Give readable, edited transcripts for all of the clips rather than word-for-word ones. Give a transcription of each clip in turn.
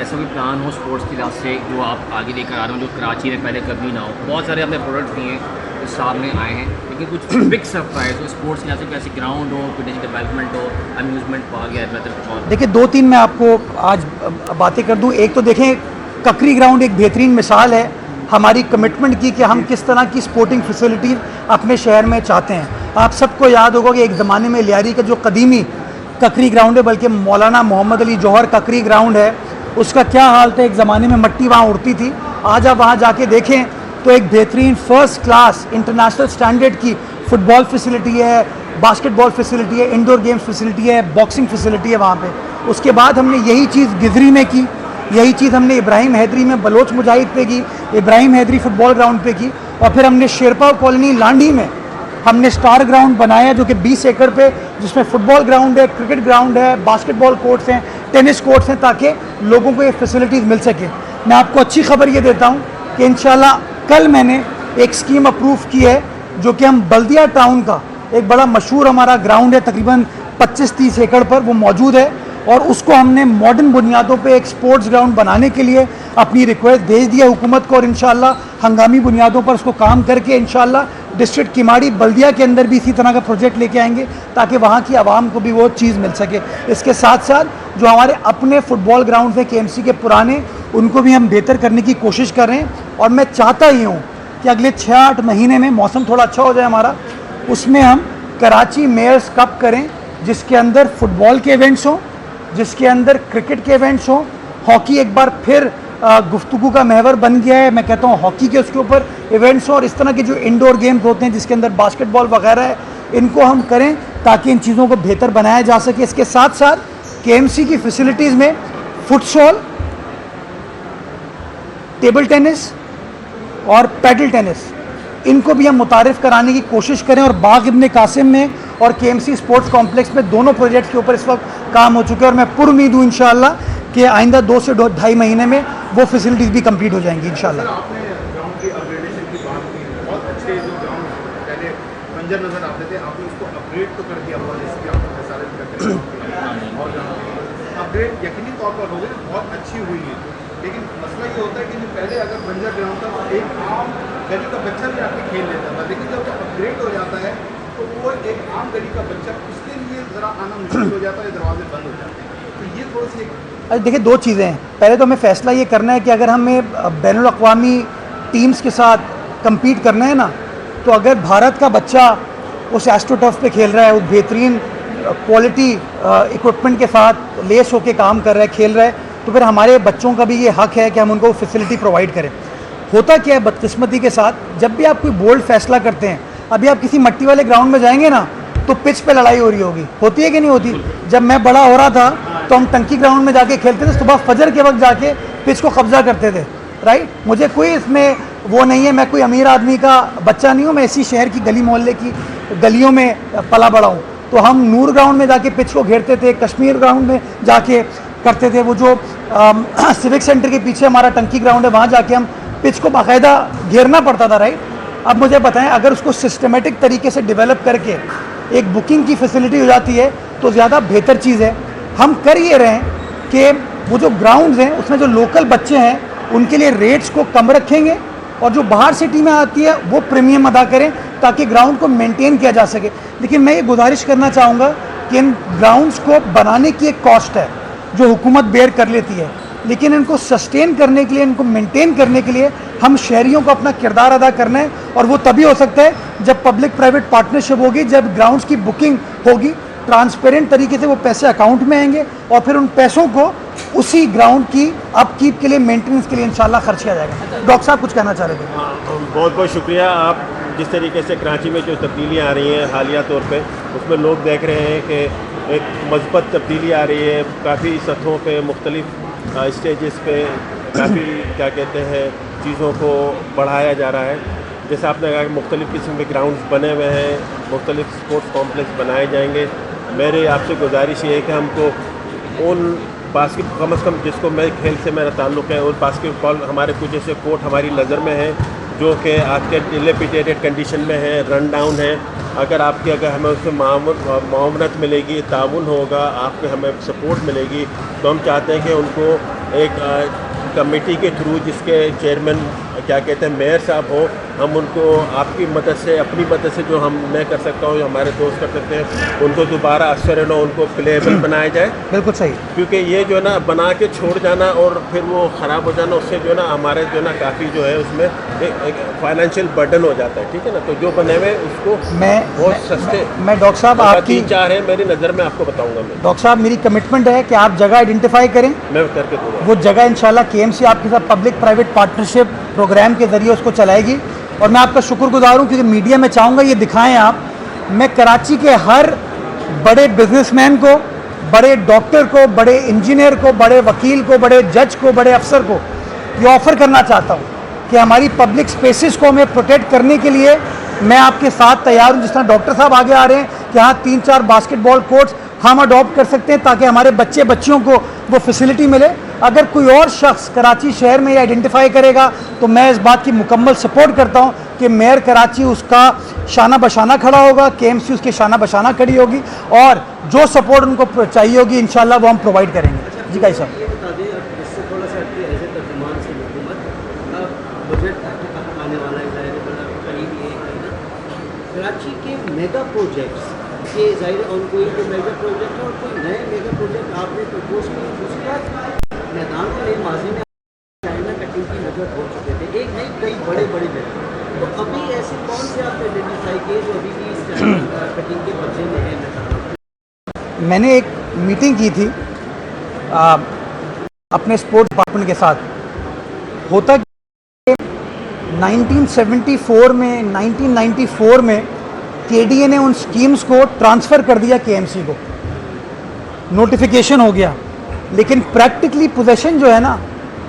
ऐसा कोई प्लान हो स्पोर्ट्स की लिहाज से जो आप आगे लेकर आ रहे हो, जो कराची में पहले कभी ना हो? बहुत सारे अपने प्रोडक्ट्स दिए हैं जो सामने आए हैं, लेकिन कुछ बिग सरप्राइज हो स्पोर्ट्स की लिहाज से, कैसे ग्राउंड हो, फिटनेस डेवलपमेंट हो, अम्यूजमेंट पार्क या बेहतर। देखिए 2-3 मैं आपको आज बातें कर दूं। एक तो देखें, ककरी ग्राउंड एक बेहतरीन मिसाल है हमारी कमिटमेंट की कि हम किस तरह की स्पोर्टिंग फैसिलिटीज़ अपने शहर में चाहते हैं। आप सबको याद होगा कि एक ज़माने में लियारी का जो कदीमी ककरी ग्राउंड है, बल्कि मौलाना मोहम्मद अली जौहर ककरी ग्राउंड है, उसका क्या हाल था। एक ज़माने में मट्टी वहाँ उड़ती थी। आज आप वहाँ जाके देखें तो एक बेहतरीन फर्स्ट क्लास इंटरनेशनल स्टैंडर्ड की फुटबॉल फैसिलिटी है, बास्केटबॉल फैसिलिटी है, इंडोर गेम्स फैसिलिटी है, बॉक्सिंग फैसिलिटी है वहाँ पे। उसके बाद हमने यही चीज़ गिजरी में की, यही चीज़ हमने इब्राहिम हैदरी में बलोच मुजाहिद पे की, इब्राहिम हैदरी फुटबॉल ग्राउंड पे की, और फिर हमने शेरपा कॉलोनी लांडी में हमने स्टार ग्राउंड बनाया जो कि 20 एकड़ पे, जिसमें फुटबॉल ग्राउंड है, क्रिकेट ग्राउंड है, बास्केटबॉल कोर्ट्स हैं, टेनिस कोर्ट्स हैं, ताकि लोगों को ये फैसिलिटीज़ मिल सके। मैं आपको अच्छी खबर ये देता हूँ कि इंशाल्लाह कल मैंने एक स्कीम अप्रूव की है जो कि हम बल्दिया टाउन का एक बड़ा मशहूर हमारा ग्राउंड है, तकरीबन 25-30 एकड़ पर वो मौजूद है, और उसको हमने मॉडर्न बुनियादों पे एक स्पोर्ट्स ग्राउंड बनाने के लिए अपनी रिक्वेस्ट भेज दिया हुकूमत को, और इंशाल्लाह हंगामी बुनियादों पर उसको काम करके इंशाल्लाह डिस्ट्रिक्ट किमाड़ी बल्दिया के अंदर भी इसी तरह का प्रोजेक्ट लेके आएंगे ताकि वहाँ की आवाम को भी वो चीज़ मिल सके। इसके साथ साथ जो हमारे अपने फुटबॉल ग्राउंड हैं KMC के पुराने, उनको भी हम बेहतर करने की कोशिश कर रहे हैं। और मैं चाहता ही हूँ कि अगले 6-8 महीने में मौसम थोड़ा अच्छा हो जाए हमारा, उसमें हम कराची मेयर्स कप करें जिसके अंदर फुटबॉल के इवेंट्स हों, जिसके अंदर क्रिकेट के इवेंट्स हों। हॉकी एक बार फिर गुफ्तगू का महवर बन गया है, मैं कहता हूँ हॉकी के उसके ऊपर इवेंट्स हों, और इस तरह के जो इंडोर गेम्स होते हैं जिसके अंदर बास्केटबॉल वगैरह है, इनको हम करें ताकि इन चीज़ों को बेहतर बनाया जा सके। इसके साथ साथ KMC की फैसिलिटीज़ में फुटसॉल, टेबल टेनिस और पैडल टेनिस, इनको भी हम मुतारिफ़ कराने की कोशिश करें। और बाग इब्ने कासिम में और KMC स्पोर्ट्स कॉम्प्लेक्स में दोनों प्रोजेक्ट के ऊपर इस वक्त काम हो चुके हैं, और मैं पुरुम्मीद हूँ इंशाल्लाह कि आइंदा 2 से 2.5 महीने में वो फैसिलिटीज़ भी कंप्लीट हो जाएंगी इंशाल्लाह। आपने ग्राउंड की अपग्रेडेशन की बात की, बहुत अच्छे जो ग्राउंड पहले बंजर नज़र आते थे, आपने उसको अपग्रेड तो कर दिया हुआ, जैसे कि आपने सारे करते हैं, और अपग्रेड यकीनी तौर पर हो गई, बहुत अच्छी हुई है। लेकिन मसला ये होता है कि जो पहले अगर बंजर ग्राउंड था, एक आम गली का बच्चा भी आके खेल लेता था, लेकिन जब अपग्रेड हो जाता है तो वो एक आम गली का बच्चा, उसके लिए ज़रा आना मुश्किल हो जाता है, दरवाजे बंद हो जाते हैं। तो ये थोड़ी सी अरे देखिए, 2 चीज़ें हैं। पहले तो हमें फ़ैसला ये करना है कि अगर हमें बैनुल अक़वामी टीम्स के साथ कम्पीट करना है ना, तो अगर भारत का बच्चा उस एस्ट्रोटर्फ पे खेल रहा है, उस बेहतरीन क्वालिटी इक्विपमेंट के साथ लेस होके काम कर रहा है, खेल रहा है, तो फिर हमारे बच्चों का भी ये हक़ है कि हम उनको फैसिलिटी प्रोवाइड करें। होता क्या है बदकिस्मती के साथ, जब भी आप कोई बोल्ड फैसला करते हैं, अभी आप किसी मट्टी वाले ग्राउंड में जाएंगे ना तो पिच पे लड़ाई हो रही होगी, होती है कि नहीं होती? जब मैं बड़ा हो रहा था तो हम टंकी ग्राउंड में जाके खेलते थे, सुबह फजर के वक्त जाके पिच को कब्जा करते थे, राइट। मुझे कोई इसमें वो नहीं है, मैं कोई अमीर आदमी का बच्चा नहीं हूँ, मैं इसी शहर की गली मोहल्ले की गलियों में पला बड़ा हूँ। तो हम नूर ग्राउंड में जाके पिच को घेरते थे, कश्मीर ग्राउंड में जाके करते थे, वो जो सिविक सेंटर के पीछे हमारा टंकी ग्राउंड है, वहाँ जाके हम पिच को बाकायदा घेरना पड़ता था, राइट। अब मुझे बताएं, अगर उसको सिस्टमेटिक तरीके से डेवलप करके एक बुकिंग की फैसिलिटी हो जाती है तो ज़्यादा बेहतर चीज़ है। हम कर ये रहे हैं कि वो जो ग्राउंड्स हैं उसमें जो लोकल बच्चे हैं उनके लिए रेट्स को कम रखेंगे, और जो बाहर से टीमें आती है वो प्रीमियम अदा करें ताकि ग्राउंड को मेंटेन किया जा सके। लेकिन मैं ये गुजारिश करना चाहूँगा कि इन ग्राउंड्स को बनाने की एक कॉस्ट है जो हुकूमत बेयर कर लेती है, लेकिन इनको सस्टेन करने के लिए, इनको मेंटेन करने के लिए हम शहरियों को अपना किरदार अदा करना है, और वो तभी हो सकता है जब पब्लिक प्राइवेट पार्टनरशिप होगी, जब ग्राउंड्स की बुकिंग होगी, ट्रांसपेरेंट तरीके से वो पैसे अकाउंट में आएंगे, और फिर उन पैसों को उसी ग्राउंड की अपकीप के लिए, मेंटेनेंस के लिए इंशाल्लाह खर्च किया जाएगा। डॉक्टर साहब कुछ कहना चाह रहे थे? बहुत बहुत शुक्रिया। आप जिस तरीके से कराची में जो तब्दीलियाँ आ रही हैं हालिया तौर पे, उसमें लोग देख रहे हैं कि एक मज़बूत तब्दीली आ रही है, काफ़ी सतहों पे, मुख्तलिफ स्टेजेस पे काफ़ी क्या कहते हैं चीज़ों को बढ़ाया जा रहा है। जैसे आपने कहा कि मुख्तलिफ़ किस्म के ग्राउंड्स बने हुए हैं, मुख्तलिफ स्पोर्ट्स कॉम्प्लेक्स बनाए जाएंगे। मेरे आपसे गुजारिश ये है कि हमको उन बास्केट कम अज़ कम जिसको मैं खेल से मेरा ताल्लुक़ है, और बास्केटबॉल हमारे कुछ जैसे कोर्ट हमारी नज़र में है, जो कि आज के डिलेपिटेटेड कंडीशन में है, रन डाउन है। अगर हमें उसमें मामनत मिलेगी, ताउन होगा, आपको हमें सपोर्ट मिलेगी, तो हम चाहते हैं कि उनको एक कमेटी के थ्रू, जिसके चेयरमैन क्या कहते हैं मेयर साहब हो, हम उनको आपकी मदद से, अपनी मदद से जो मैं कर सकता हूँ, हमारे दोस्त कर सकते हैं, उनको दोबारा असर नो उनको प्लेएबल बनाया जाए। बिल्कुल सही। क्योंकि ये जो है ना बना के छोड़ जाना और फिर वो ख़राब हो जाना, उससे जो है ना हमारे जो है ना काफ़ी जो है उसमें एक फाइनेंशियल बर्डन हो जाता है, ठीक है ना। तो जो बने हुए उसको बहुत सस्ते, मैं डॉक्टर साहब आपकी 3-4 है मेरी नज़र में, आपको बताऊँगा मैं। डॉक्टर साहब मेरी कमिटमेंट है कि आप जगह आइडेंटिफाई करें, मैं करके दूँगा। वो जगह इंशाल्लाह केएमसी आपके साथ पब्लिक प्राइवेट पार्टनरशिप प्रोग्राम के ज़रिए उसको चलाएगी। और मैं आपका शुक्रगुजार हूँ क्योंकि मीडिया में चाहूँगा ये दिखाएं आप। मैं कराची के हर बड़े बिजनेसमैन को, बड़े डॉक्टर को, बड़े इंजीनियर को, बड़े वकील को, बड़े जज को, बड़े अफसर को ये ऑफ़र करना चाहता हूँ कि हमारी पब्लिक स्पेसेस को हमें प्रोटेक्ट करने के लिए मैं आपके साथ तैयार हूँ। जिस तरह डॉक्टर साहब आगे आ रहे हैं कि हाँ 3-4 बास्केटबॉल कोर्ट्स हम अडॉप्ट कर सकते हैं ताकि हमारे बच्चियों को वो फैसिलिटी मिले। अगर कोई और शख्स कराची शहर में ये आइडेंटिफाई करेगा तो मैं इस बात की मुकम्मल सपोर्ट करता हूँ कि मेयर कराची उसका शाना बशाना खड़ा होगा, केएमसी उसके शाना बशाना खड़ी होगी और जो सपोर्ट उनको चाहिए होगी इंशाल्लाह वो हम प्रोवाइड करेंगे। जी भाई साहब, ये बता दें अब इससे थोड़ा सा एज ए तर्जुमान से हुकूमत बजट आने वाला है, ज़ाहिर बड़ा करीब ये है ना, कराची के मेगा प्रोजेक्ट्स ये ज़ाहिर ऑनगोइंग जो मेगा प्रोजेक्ट है और कोई नए मेगा प्रोजेक्ट आपने प्रपोज किए। दूसरी बात, मैदान के लिए माजी में चाइना कटिंग की नज़र हो चुके थे, एक नहीं कई बड़े बड़े मैदान, तो अभी ऐसे कौन से आपने आइडेंटिफाई किए जो अभी भी इस चाइना कटिंग के बच्चे में है मैदान? मैंने एक मीटिंग की थी अपने स्पोर्ट्स डिपार्टमेंट के साथ। होता कि 1994 में केडीए ने उन स्कीम्स को ट्रांसफ़र कर दिया केएमसी को, नोटिफिकेशन हो गया, लेकिन प्रैक्टिकली पोजेशन जो है ना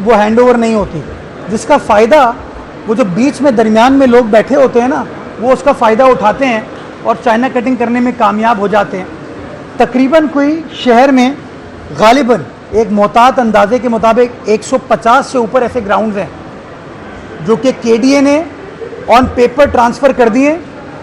वो हैंडओवर नहीं होती, जिसका फ़ायदा वो जो बीच में दरमियान में लोग बैठे होते हैं ना वो उसका फ़ायदा उठाते हैं और चाइना कटिंग करने में कामयाब हो जाते हैं। तकरीबन कोई शहर में गालिबन एक मोहतात अंदाजे के मुताबिक 150 से ऊपर ऐसे ग्राउंड्स हैं जो कि केडीए ने ऑन पेपर ट्रांसफ़र कर दिए,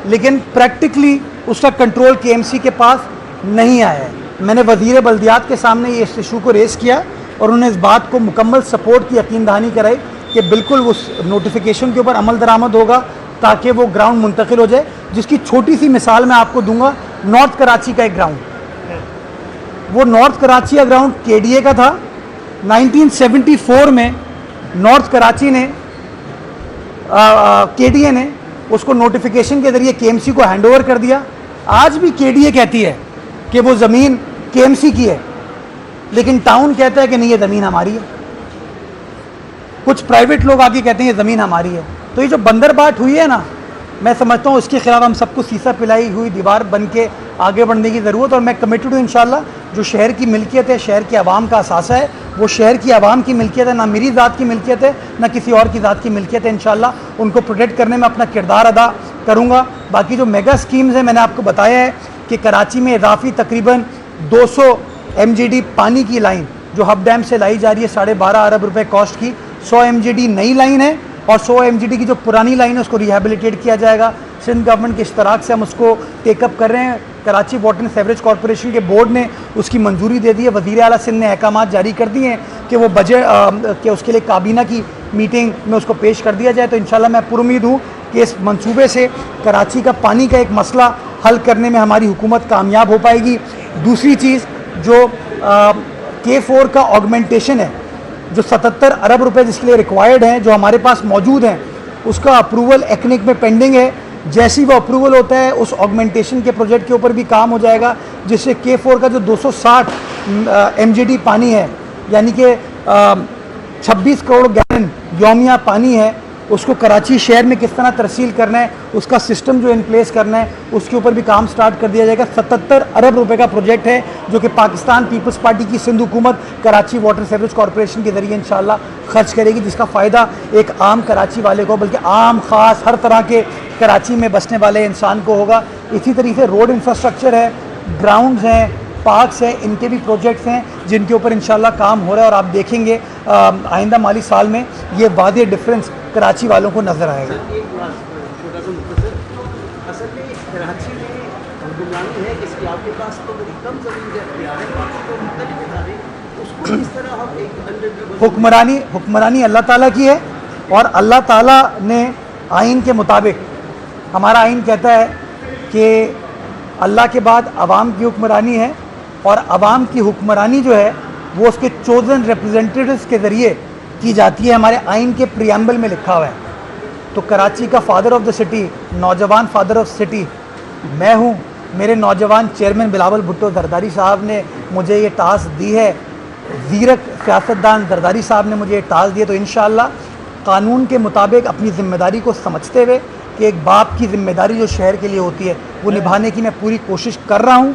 लेकिन प्रैक्टिकली उसका कंट्रोल केएमसी के पास नहीं आया है। मैंने वज़ीर बल्दियात के सामने ये इस इशू को रेज़ किया और उन्होंने इस बात को मुकम्मल सपोर्ट की यकीन दहानी कराई कि बिल्कुल उस नोटिफिकेशन के ऊपर अमल दरामद होगा ताकि वो ग्राउंड मुंतकिल हो जाए। जिसकी छोटी सी मिसाल मैं आपको दूंगा, नॉर्थ कराची का एक ग्राउंड, वो नॉर्थ कराची का ग्राउंड केडीए का था। 1974 में नॉर्थ कराची ने केडीए ने उसको नोटिफिकेशन के ज़रिए केएमसी को हैंडओवर कर दिया। आज भी केडीए कहती है कि वो ज़मीन केएमसी की है, लेकिन टाउन कहता है कि नहीं ये ज़मीन हमारी है। कुछ प्राइवेट लोग आके कहते हैं ये ज़मीन हमारी है। तो ये जो बंदरबाट हुई है ना, मैं समझता हूँ इसके खिलाफ हम सबको सीसा पिलाई हुई दीवार बन के आगे बढ़ने की ज़रूरत। और मैं कमिटेड हूँ इंशाल्लाह, जो शहर की मिल्कियत है, शहर की आवाम का असासा है, वो शहर की आवाम की मिल्कियत है, ना मेरी ज़ात की मिल्कियत है ना किसी और की ज़ात की मिल्कियत है। इंशाल्लाह उनको प्रोटेक्ट करने में अपना किरदार अदा करूँगा। बाकी जो मेगा स्कीम्स हैं मैंने आपको बताया है कि कराची में इजाफी तकरीबन 200 MGD पानी की लाइन जो हब डैम से लाई जा रही है 12.5 अरब रुपए कॉस्ट की, 100 MGD नई लाइन है और 100 MGD की जो पुरानी लाइन है उसको रिहेबिलिटेट किया जाएगा। सिंध गवर्नमेंट के इश्तराक से हम उसको टेकअप कर रहे हैं। Karachi water and sewerage corporation के बोर्ड ने उसकी मंजूरी दे दी है। वज़ीर आला सिंध ने अहकाम जारी कर दिए हैं कि वो बजट के उसके लिए काबीना की मीटिंग में उसको पेश कर दिया जाए। तो इंशाल्लाह मैं पुरुमीद हूँ कि इस मंसूबे से कराची का पानी का एक मसला हल करने में हमारी हुकूमत कामयाब हो पाएगी। दूसरी चीज़ जो K4 का ऑगमेंटेशन है, जो 77 अरब रुपए जिसके लिए रिक्वायर्ड हैं, जो हमारे पास मौजूद हैं, उसका अप्रूवल एक्निक में पेंडिंग है। जैसी वो अप्रूवल होता है उस ऑगमेंटेशन के प्रोजेक्ट के ऊपर भी काम हो जाएगा, जिससे K4 का जो 260 MGD पानी है, यानी कि 26 करोड़ गैलन यौमिया पानी है, उसको कराची शहर में किस तरह तरसील करना है, उसका सिस्टम जो इन प्लेस करना है, उसके ऊपर भी काम स्टार्ट कर दिया जाएगा। 77 अरब रुपए का प्रोजेक्ट है जो कि पाकिस्तान पीपल्स पार्टी की सिंध हुकूमत कराची वाटर सीवरेज कॉरपोरेशन के ज़रिए इंशाल्लाह खर्च करेगी, जिसका फ़ायदा एक आम कराची वाले को, बल्कि आम ख़ास हर तरह के कराची में बसने वाले इंसान को होगा। इसी तरीके से रोड इंफ्रास्ट्रक्चर है, ग्राउंड्स हैं, पार्क्स हैं, इनके भी प्रोजेक्ट्स हैं जिनके ऊपर इंशाल्लाह काम हो रहा है और आप देखेंगे आइंदा माली साल में ये वादे डिफरेंस कराची वालों को नज़र आएगा। सर एक छोटा सा मुख्तर, असल में कराची में हुक्मरानी है किसकी? आपके पास तो बड़ी कम ज़मीन के अख्तियार है, बाकी तो मुख्तलिफ इदारे, उसको किस तरह हम एक अंडर हुक्मरानी अल्लाह ताला की है और अल्लाह ताला ने आइन के मुताबिक, हमारा आइन कहता है कि अल्लाह के बाद अवाम की हुक्मरानी है और अवाम की हुक्मरानी जो है वो उसके चोजन रिप्रेजेंटेटिव्स के ज़रिए की जाती है। हमारे आइन के प्रियम्बल में लिखा हुआ है। तो कराची का फादर ऑफ द सिटी, नौजवान फादर ऑफ सिटी मैं हूँ। मेरे नौजवान चेयरमैन बिलावल भुट्टो जरदारी साहब ने मुझे ये टास्क दी है, ज़ीरक सियासतदान जरदारी साहब ने मुझे ये टास्क दिया। तो इंशाअल्लाह कानून के मुताबिक अपनी ज़िम्मेदारी को समझते हुए कि एक बाप की ज़िम्मेदारी जो शहर के लिए होती है वो निभाने की मैं पूरी कोशिश कर रहा हूँ,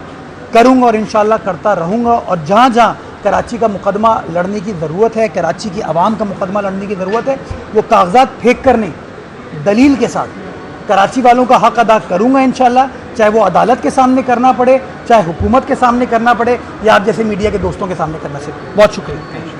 करूँगा और इंशाअल्लाह करता रहूँगा। और जहाँ जहाँ कराची का मुकदमा लड़ने की ज़रूरत है, कराची की आवाम का मुकदमा लड़ने की ज़रूरत है, वो कागजात फेंक कर नहीं, दलील के साथ कराची वालों का हक़ अदा करूँगा इंशाअल्लाह, चाहे वो अदालत के सामने करना पड़े, चाहे हुकूमत के सामने करना पड़े या आप जैसे मीडिया के दोस्तों के सामने करना चाहिए। बहुत शुक्रिया।